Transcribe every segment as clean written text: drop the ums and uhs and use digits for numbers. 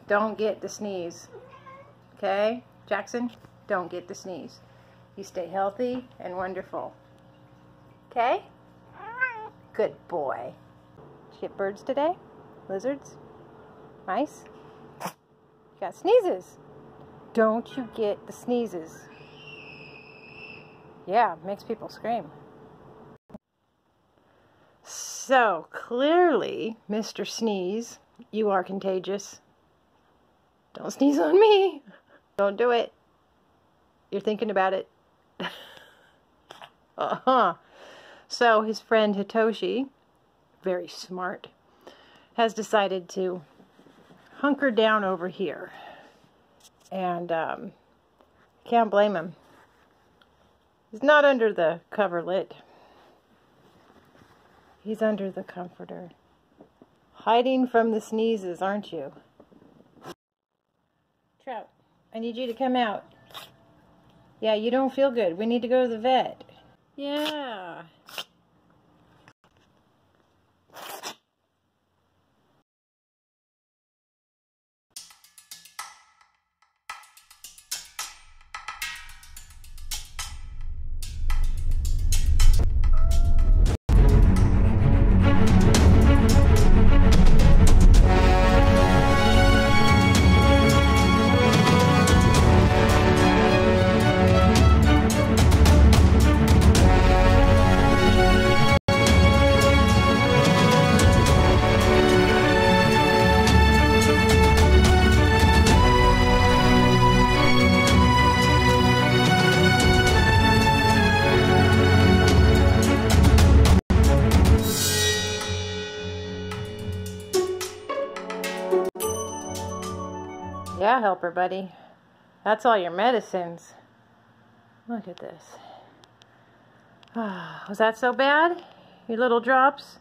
don't get the sneeze. Okay? Jackson, don't get the sneeze. You stay healthy and wonderful. Okay? Good boy. Did you get birds today? Lizards? Mice? You got sneezes. Don't you get the sneezes. Yeah, makes people scream. So, clearly, Mr. Sneeze, you are contagious. Don't sneeze on me. Don't do it. You're thinking about it. So, his friend Hitoshi, very smart, has decided to hunker down over here. And, can't blame him. He's not under the coverlet. He's under the comforter. Hiding from the sneezes, aren't you? Trout, I need you to come out. Yeah, you don't feel good. We need to go to the vet. Yeah. Yeah, helper buddy. That's all your medicines. Look at this. Was that so bad? Your little drops?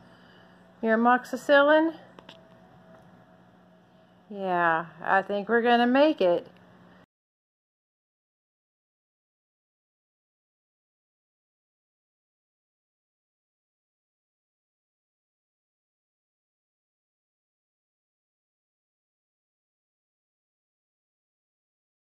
Your amoxicillin? Yeah, I think we're gonna make it.